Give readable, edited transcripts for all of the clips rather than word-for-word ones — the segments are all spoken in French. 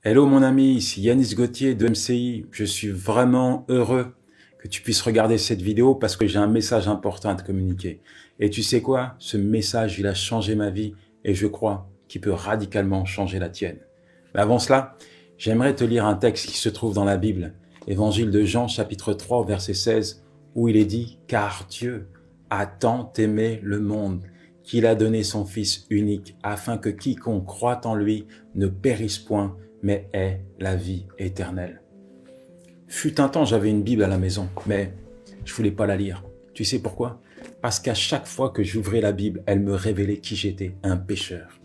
Hello mon ami, ici Yanis Gauthier de MCI. Je suis vraiment heureux que tu puisses regarder cette vidéo parce que j'ai un message important à te communiquer. Et tu sais quoi? Ce message, il a changé ma vie et je crois qu'il peut radicalement changer la tienne. Mais avant cela, j'aimerais te lire un texte qui se trouve dans la Bible, Évangile de Jean chapitre 3 verset 16, où il est dit « Car Dieu a tant aimé le monde qu'il a donné son Fils unique afin que quiconque croit en lui ne périsse point, mais ait la vie éternelle. » Fut un temps, j'avais une Bible à la maison, mais je voulais pas la lire. Tu sais pourquoi? Parce qu'à chaque fois que j'ouvrais la Bible, elle me révélait qui j'étais, un pécheur.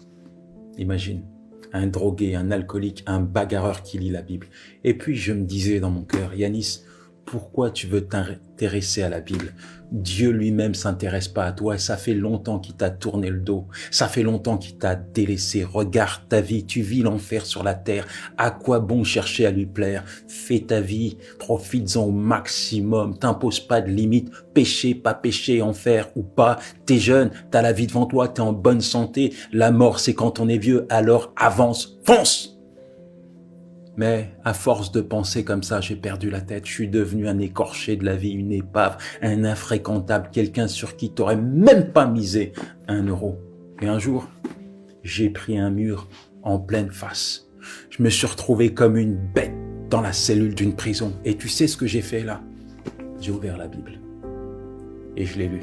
Imagine, un drogué, un alcoolique, un bagarreur qui lit la Bible. Et puis je me disais dans mon cœur, Yanis, pourquoi tu veux t'intéresser à la Bible? Dieu lui-même s'intéresse pas à toi. Ça fait longtemps qu'il t'a tourné le dos. Ça fait longtemps qu'il t'a délaissé. Regarde ta vie. Tu vis l'enfer sur la terre. À quoi bon chercher à lui plaire? Fais ta vie. Profites-en au maximum. T'impose pas de limites. Péché, pas péché, enfer ou pas. T'es jeune. T'as la vie devant toi. T'es en bonne santé. La mort, c'est quand on est vieux. Alors avance. Fonce! Mais à force de penser comme ça, j'ai perdu la tête. Je suis devenu un écorché de la vie, une épave, un infréquentable, quelqu'un sur qui t'aurais même pas misé 1 euro. Et un jour, j'ai pris un mur en pleine face. Je me suis retrouvé comme une bête dans la cellule d'une prison. Et tu sais ce que j'ai fait là? J'ai ouvert la Bible et je l'ai lu.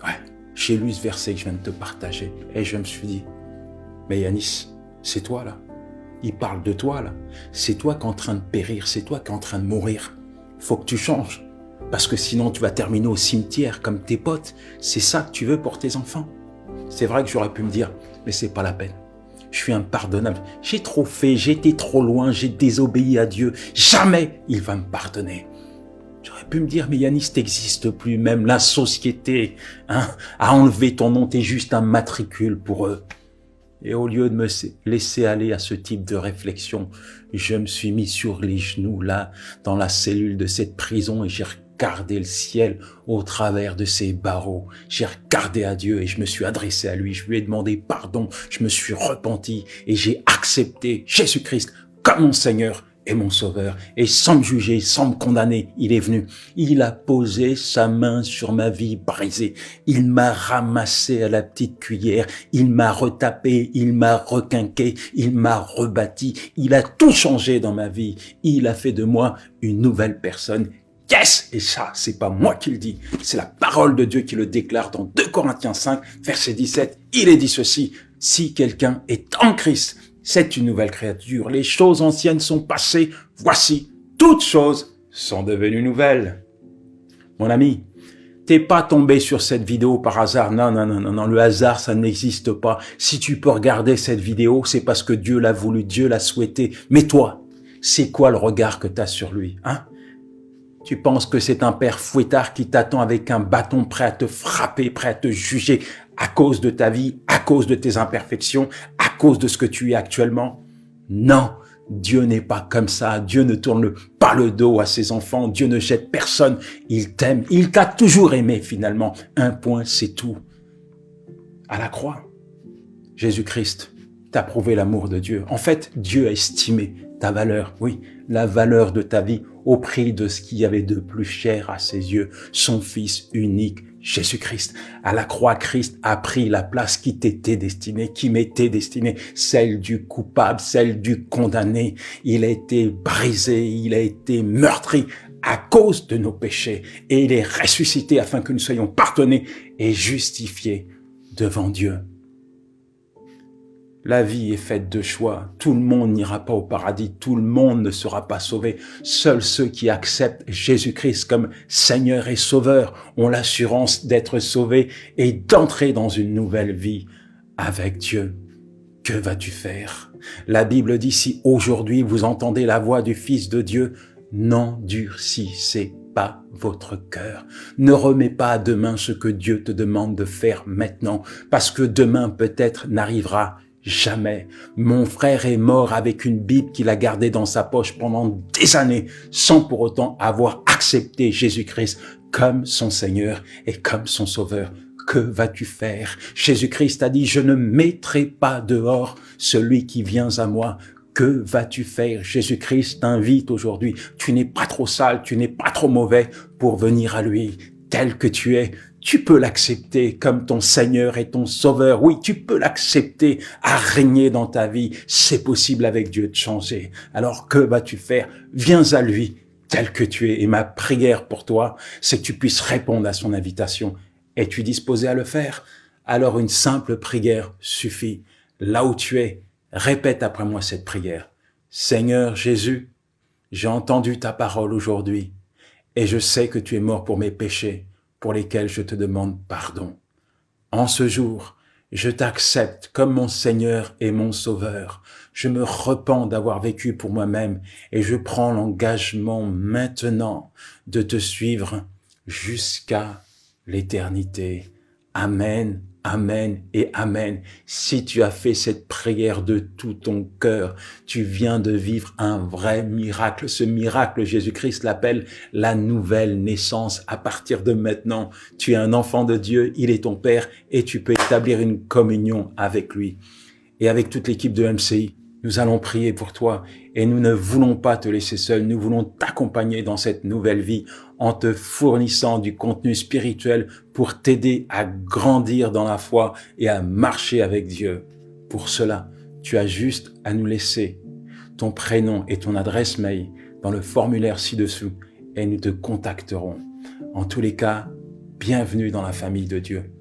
Ouais, j'ai lu ce verset que je viens de te partager et je me suis dit, mais Yanis, c'est toi là. Il parle de toi, là. C'est toi qui es en train de périr, c'est toi qui es en train de mourir. Faut que tu changes. Parce que sinon, tu vas terminer au cimetière comme tes potes. C'est ça que tu veux pour tes enfants. C'est vrai que j'aurais pu me dire, mais c'est pas la peine. Je suis impardonnable. J'ai trop fait, j'ai été trop loin, j'ai désobéi à Dieu. Jamais il va me pardonner. J'aurais pu me dire, mais Yanis, t'existes plus. Même la société a enlevé ton nom. T'es juste un matricule pour eux. Et au lieu de me laisser aller à ce type de réflexion, je me suis mis sur les genoux là, dans la cellule de cette prison et j'ai regardé le ciel au travers de ces barreaux. J'ai regardé à Dieu et je me suis adressé à lui. Je lui ai demandé pardon, je me suis repenti et j'ai accepté Jésus-Christ comme mon Seigneur et mon Sauveur. Et sans me juger, sans me condamner, il est venu. Il a posé sa main sur ma vie brisée. Il m'a ramassé à la petite cuillère. Il m'a retapé, il m'a requinqué, il m'a rebâti. Il a tout changé dans ma vie. Il a fait de moi une nouvelle personne. Yes! Et ça, c'est pas moi qui le dis. C'est la parole de Dieu qui le déclare dans 2 Corinthiens 5, verset 17. Il est dit ceci. Si quelqu'un est en Christ, c'est une nouvelle créature. Les choses anciennes sont passées. Voici, toutes choses sont devenues nouvelles. Mon ami, t'es pas tombé sur cette vidéo par hasard. Non, non, non, non, non. Le hasard, ça n'existe pas. Si tu peux regarder cette vidéo, c'est parce que Dieu l'a voulu, Dieu l'a souhaité. Mais toi, c'est quoi le regard que t'as sur lui, hein? Tu penses que c'est un père fouettard qui t'attend avec un bâton prêt à te frapper, prêt à te juger à cause de ta vie, à cause de tes imperfections, à cause de ce que tu es actuellement? Non, Dieu n'est pas comme ça. Dieu ne tourne pas le dos à ses enfants. Dieu ne jette personne. Il t'aime. Il t'a toujours aimé finalement. Un point, c'est tout. À la croix, Jésus-Christ t'a prouvé l'amour de Dieu. En fait, Dieu a estimé ta valeur, oui, la valeur de ta vie au prix de ce qu'il y avait de plus cher à ses yeux, son Fils unique, Jésus-Christ. À la croix, Christ a pris la place qui t'était destinée, qui m'était destinée, celle du coupable, celle du condamné. Il a été brisé, il a été meurtri à cause de nos péchés et il est ressuscité afin que nous soyons pardonnés et justifiés devant Dieu. La vie est faite de choix. Tout le monde n'ira pas au paradis. Tout le monde ne sera pas sauvé. Seuls ceux qui acceptent Jésus-Christ comme Seigneur et Sauveur ont l'assurance d'être sauvés et d'entrer dans une nouvelle vie avec Dieu. Que vas-tu faire? La Bible dit, si aujourd'hui vous entendez la voix du Fils de Dieu, n'endurcissez pas votre cœur. Ne remets pas à demain ce que Dieu te demande de faire maintenant, parce que demain peut-être n'arrivera jamais. Mon frère est mort avec une Bible qu'il a gardée dans sa poche pendant des années, sans pour autant avoir accepté Jésus-Christ comme son Seigneur et comme son Sauveur. Que vas-tu faire? Jésus-Christ a dit, je ne mettrai pas dehors celui qui vient à moi. Que vas-tu faire? Jésus-Christ t'invite aujourd'hui. Tu n'es pas trop sale, tu n'es pas trop mauvais pour venir à lui tel que tu es. Tu peux l'accepter comme ton Seigneur et ton Sauveur. Oui, tu peux l'accepter à régner dans ta vie. C'est possible avec Dieu de changer. Alors que vas-tu faire? Viens à lui tel que tu es. Et ma prière pour toi, c'est que tu puisses répondre à son invitation. Es-tu disposé à le faire? Alors une simple prière suffit. Là où tu es, répète après moi cette prière. Seigneur Jésus, j'ai entendu ta parole aujourd'hui et je sais que tu es mort pour mes péchés, pour lesquels je te demande pardon. En ce jour, je t'accepte comme mon Seigneur et mon Sauveur. Je me repens d'avoir vécu pour moi-même et je prends l'engagement maintenant de te suivre jusqu'à l'éternité. Amen, amen et amen. Si tu as fait cette prière de tout ton cœur, tu viens de vivre un vrai miracle. Ce miracle, Jésus-Christ l'appelle la nouvelle naissance. À partir de maintenant, tu es un enfant de Dieu, il est ton Père et tu peux établir une communion avec lui. Et avec toute l'équipe de MCI, nous allons prier pour toi et nous ne voulons pas te laisser seul, nous voulons t'accompagner dans cette nouvelle vie en te fournissant du contenu spirituel pour t'aider à grandir dans la foi et à marcher avec Dieu. Pour cela, tu as juste à nous laisser ton prénom et ton adresse mail dans le formulaire ci-dessous et nous te contacterons. En tous les cas, bienvenue dans la famille de Dieu.